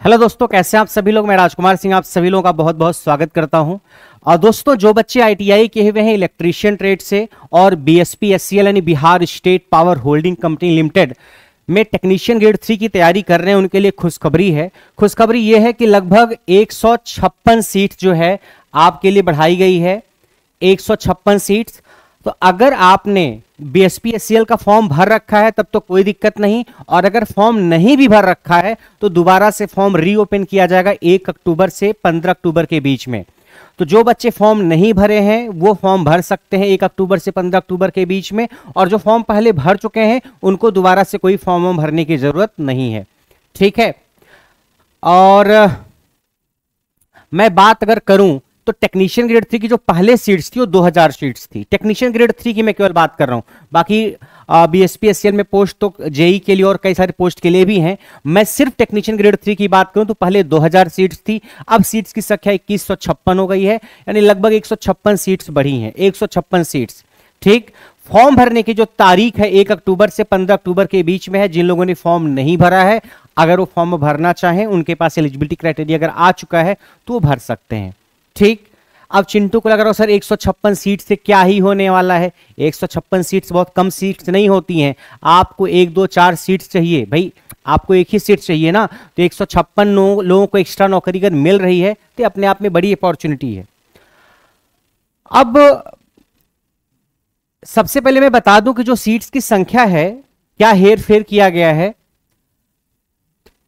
Hello दोस्तों, कैसे हैं आप सभी लोग। मैं राजकुमार सिंह आप सभी लोगों का बहुत बहुत स्वागत करता हूं। और दोस्तों, जो बच्चे आईटीआई किए हुए हैं इलेक्ट्रीशियन ट्रेड से और बीएसपी एससीएल यानी Bihar state power holding company limited में टेक्नीशियन ग्रेड 3 की तैयारी कर रहे हैं, उनके लिए खुशखबरी है। खुशखबरी ये है कि लगभग 156 सीट जो है आपके लिए बढ़ाई गई है। 156 सीट्स। तो अगर आपने बीएसपी एससीएल का फॉर्म भर रखा है तब तो कोई दिक्कत नहीं, और अगर फॉर्म नहीं भी भर रखा है तो दोबारा से फॉर्म रीओपन किया जाएगा 1 अक्टूबर से 15 अक्टूबर के बीच में। तो जो बच्चे फॉर्म नहीं भरे हैं वो फॉर्म भर सकते हैं 1 अक्टूबर से 15 अक्टूबर के बीच में, और जो फॉर्म पहले भर चुके हैं उनको दोबारा से कोई फॉर्म भरने की जरूरत नहीं है। ठीक है। और मैं बात अगर करूं तो टेक्नीशियन ग्रेड 3 की जो पहले सीट्स थी वो 2000 सीट्स थी। टेक्नीशियन ग्रेड 3 की मैं केवल बात कर रहा हूं, बाकी बीएसपी एससीएल में पोस्ट तो जेई के लिए और कई सारे पोस्ट के लिए भी हैं। मैं सिर्फ टेक्नीशियन ग्रेड 3 की बात करूं तो पहले 2000 सीट्स थी, अब सीट्स की संख्या 2156 हो गई है, यानी लगभग 156 सीट्स बढ़ी हैं। 156 सीट्स। ठीक। फॉर्म भरने की जो तारीख है 1 अक्टूबर से 15 अक्टूबर के बीच में है। जिन लोगों ने फॉर्म नहीं भरा है, अगर वो फॉर्म भरना चाहें, उनके पास एलिजिबिलिटी क्राइटेरिया अगर आ चुका है तो वो भर सकते हैं। ठीक। अब चिंटू को लग रहा हो सर 156 सीट से क्या ही होने वाला है। 156 सीट्स बहुत कम सीट्स नहीं होती हैं। आपको 1 2 4 सीट्स चाहिए भाई, आपको एक ही सीट चाहिए ना। तो 156 लोगों को एक्स्ट्रा नौकरी अगर मिल रही है तो अपने आप में बड़ी अपॉर्चुनिटी है। अब सबसे पहले मैं बता दूं कि जो सीट्स की संख्या है क्या हेर फेर किया गया है।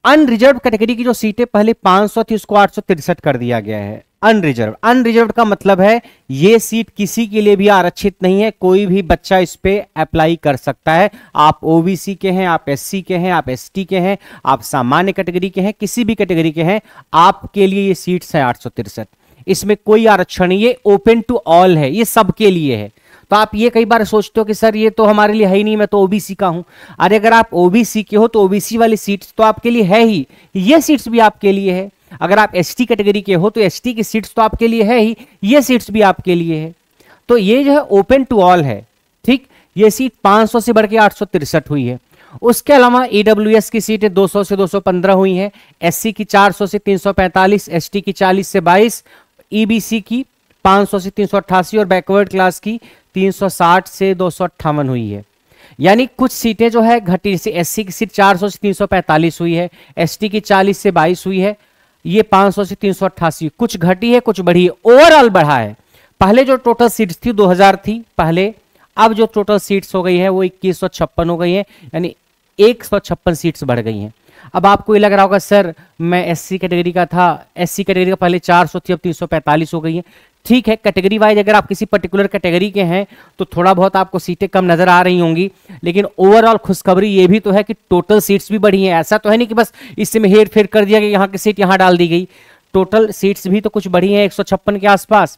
अनरिजर्व कैटेगरी की जो सीटें पहले 500 थी उसको 863 कर दिया गया है। अनरिजर्व का मतलब है ये सीट किसी के लिए भी आरक्षित नहीं है, कोई भी बच्चा इस पे अप्लाई कर सकता है। आप ओबीसी के हैं, आप एससी के हैं, आप एसटी के हैं, आप सामान्य कैटेगरी के हैं, किसी भी कैटेगरी के हैं, आपके लिए ये सीट्स हैं 863। इसमें कोई आरक्षण नहीं, ये ओपन टू ऑल है, ये सबके लिए है। तो आप ये कई बार सोचते हो कि सर ये तो हमारे लिए है ही नहीं, मैं तो ओबीसी का हूं। अरे अगर आप ओबीसी के हो तो ओबीसी वाली सीट्स तो आपके लिए है ही, ये सीट्स भी आपके लिए है। अगर आप एसटी कैटेगरी के हो तो एसटी की सीट्स तो आपके लिए है ही, ये सीट्स भी आपके लिए है। तो ये जो है ओपन टू ऑल है। ठीक। ये सीट 500 से बढ़ के 863 हुई है। उसके अलावा ईडब्ल्यूएस की सीटें 200 से 215 हुई हैं, एससी की 400 से 345, एसटी की 40 से 22, ईबीसी की 500 से 388 और बैकवर्ड क्लास की 360 से 258 हुई है। यानी कुछ सीटें जो है घटी, से एससी की सीट 400 से 345 हुई है, एसटी की 40 से 22 हुई है, ये 500 से 388 कुछ घटी है कुछ बढ़ी है, ओवरऑल बढ़ा है। पहले जो टोटल सीट्स थी 2000 थी पहले, अब जो टोटल सीट्स हो गई है वो 2156 हो गई है, यानी 156 सीट्स बढ़ गई हैं। अब आपको ये लग रहा होगा सर मैं एससी कैटेगरी का था, एससी कैटेगरी का पहले 400 थी अब 345 हो गई है। ठीक है, कैटेगरी वाइज अगर आप किसी पर्टिकुलर कैटेगरी के हैं तो थोड़ा बहुत आपको सीटें कम नजर आ रही होंगी, लेकिन ओवरऑल खुशखबरी ये भी तो है कि टोटल सीट्स भी बढ़ी हैं। ऐसा तो है नहीं कि बस इससे में हेर फेर कर दिया कि यहाँ की सीट यहाँ डाल दी गई, टोटल सीट्स भी तो कुछ बढ़ी हैं 156 के आसपास।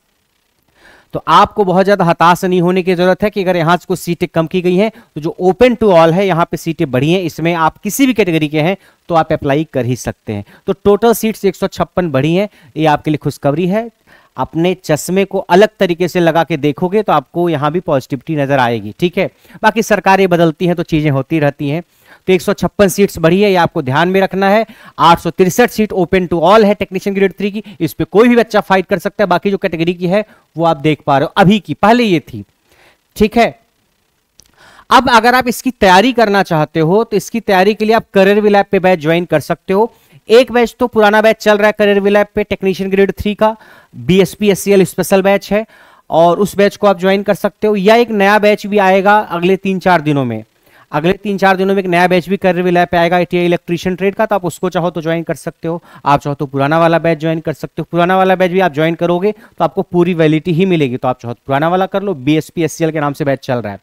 तो आपको बहुत ज्यादा हताश नहीं होने की जरूरत है कि अगर यहाँ से कुछ सीटें कम की गई हैं तो जो ओपन टू ऑल है यहाँ पे सीटें बढ़ी हैं, इसमें आप किसी भी कैटेगरी के हैं तो आप अप्लाई कर ही सकते हैं। तो टोटल सीट्स 156 बढ़ी हैं, ये आपके लिए खुशखबरी है। अपने चश्मे को अलग तरीके से लगा के देखोगे तो आपको यहां भी पॉजिटिविटी नजर आएगी। ठीक है, बाकी सरकारें बदलती हैं तो चीजें होती रहती हैं। तो 156 सीट्स बढ़ी है, ये आपको ध्यान में रखना है। 863 सीट ओपन टू ऑल है टेक्नीशियन ग्रेड 3 की, इस पे कोई भी बच्चा फाइट कर सकता है। बाकी जो कैटेगरी की है वो आप देख पा रहे हो अभी की, पहले ये थी। ठीक है। अब अगर आप इसकी तैयारी करना चाहते हो तो इसकी तैयारी के लिए आप करियर वी लैब पे बैच ज्वाइन कर सकते हो। एक बैच तो पुराना बैच चल रहा है करियर वी लैब पे, टेक्नीशियन ग्रेड 3 का बीएसपी एससीएल स्पेशल बैच है, और उस बैच को आप ज्वाइन कर सकते हो। या एक नया बैच भी आएगा अगले 3-4 दिनों में, अगले 3-4 दिनों में एक नया बैच भी करियर वी लैब पे आएगा आईटीआई इलेक्ट्रीशियन ट्रेड का, तो आप उसको चाहो तो ज्वाइन कर सकते हो। आप चाहो तो पुराना वाला बैच ज्वाइन कर सकते हो। पुराना वाला बैच भी आप ज्वाइन करोगे तो आपको पूरी वैलिडिटी ही मिलेगी, तो आप चाहो तो पुराना वाला कर लो। बीएसपी एससीएल के नाम से बैच चल रहा है।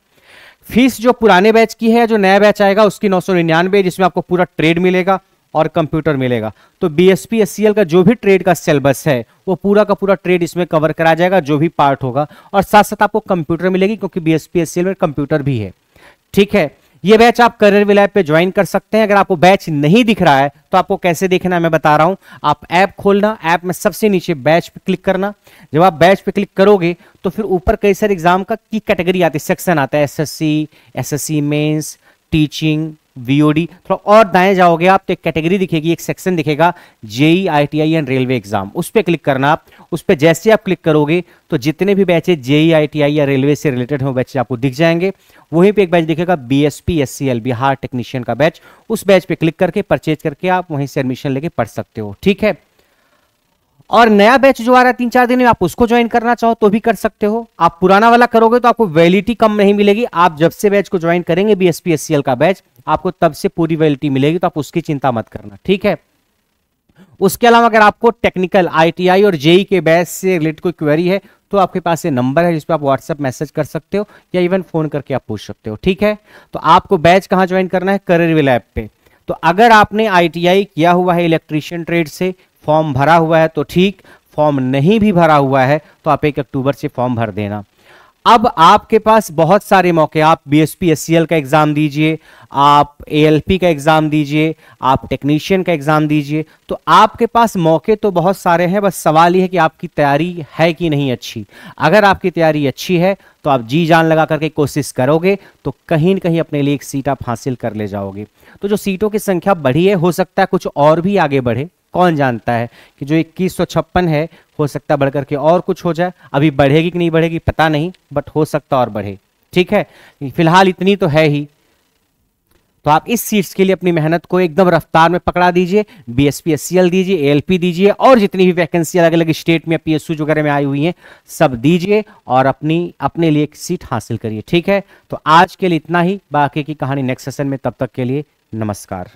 फीस जो पुराने बैच की है, जो नया बैच आएगा उसकी 999, जिसमें आपको पूरा ट्रेड मिलेगा और कंप्यूटर मिलेगा। तो बीएसपी एससीएल का जो भी ट्रेड का सिलेबस है वो पूरा का पूरा ट्रेड इसमें कवर करा जाएगा, जो भी पार्ट होगा, और साथ साथ आपको कंप्यूटर मिलेगी क्योंकि बीएसपी एससीएल में कंप्यूटर भी है। ठीक है, ये बैच आप करियर वी लैब पे ज्वाइन कर सकते हैं। अगर आपको बैच नहीं दिख रहा है तो आपको कैसे देखना है मैं बता रहा हूं। आप ऐप खोलना, ऐप में सबसे नीचे बैच पे क्लिक करना। जब आप बैच पे क्लिक करोगे तो फिर ऊपर कई सारे एग्जाम का की कैटेगरी आती है, सेक्शन आता है, SSC, SSC mains, teaching, VOD. थोड़ा और दाएं जाओगे आप तो एक कैटेगरी दिखेगी, एक सेक्शन दिखेगा JE ITI and railway exam, उस पर क्लिक करना आप। उस पर जैसे आप क्लिक करोगे तो जितने भी बैचेज जेई आईटीआई या रेलवे से रिलेटेड हो बैचेज आपको दिख जाएंगे। वहीं पे एक बैच दिखेगा बीएसपी एससीएल बिहार टेक्नीशियन का बैच, उस बैच पे क्लिक करके परचेज करके आप वहीं से एडमिशन लेके पढ़ सकते हो। ठीक है, और नया बैच जो आ रहा है 3-4 दिन में, आप उसको ज्वाइन करना चाहो तो भी कर सकते हो। आप पुराना वाला करोगे तो आपको वैलिडिटी कम नहीं मिलेगी। आप जब से बैच को ज्वाइन करेंगे बीएसपी एससीएल का बैच, आपको तब से पूरी वैलिडिटी मिलेगी, तो आप उसकी चिंता मत करना। ठीक है, उसके अलावा अगर आपको टेक्निकल आईटीआई और जेई के बैच से रिलेटेड कोई क्वेरी है तो आपके पास ये नंबर है जिस पर आप व्हाट्सएप मैसेज कर सकते हो या इवन फोन करके आप पूछ सकते हो। ठीक है, तो आपको बैच कहां ज्वाइन करना है? करियर ऐप पे। तो अगर आपने आईटीआई किया हुआ है इलेक्ट्रीशियन ट्रेड से, फॉर्म भरा हुआ है तो ठीक, फॉर्म नहीं भी भरा हुआ है तो आप 1 अक्टूबर से फॉर्म भर देना। अब आपके पास बहुत सारे मौके, आप बीएसपी एससीएल का एग्जाम दीजिए, आप एएलपी का एग्जाम दीजिए, आप टेक्नीशियन का एग्जाम दीजिए, तो आपके पास मौके तो बहुत सारे हैं। बस सवाल यह है कि आपकी तैयारी है कि नहीं अच्छी। अगर आपकी तैयारी अच्छी है तो आप जी जान लगा करके कोशिश करोगे तो कहीं न कहीं अपने लिए एक सीट आप हासिल कर ले जाओगे। तो जो सीटों की संख्या बढ़ी है, हो सकता है कुछ और भी आगे बढ़े, कौन जानता है कि जो 2156 है हो सकता है बढ़कर के और कुछ हो जाए। अभी बढ़ेगी कि नहीं बढ़ेगी पता नहीं, बट हो सकता और बढ़े। ठीक है, फिलहाल इतनी तो है ही। तो आप इस सीट्स के लिए अपनी मेहनत को एकदम रफ्तार में पकड़ा दीजिए, बीएसपी एससीएल दीजिए, एएलपी दीजिए, और जितनी भी वैकेंसी अलग अलग स्टेट में पीएसयू वगैरह में आई हुई हैं सब दीजिए और अपने लिए एक सीट हासिल करिए। ठीक है, तो आज के लिए इतना ही, बाकी की कहानी नेक्स्ट सेशन में। तब तक के लिए नमस्कार।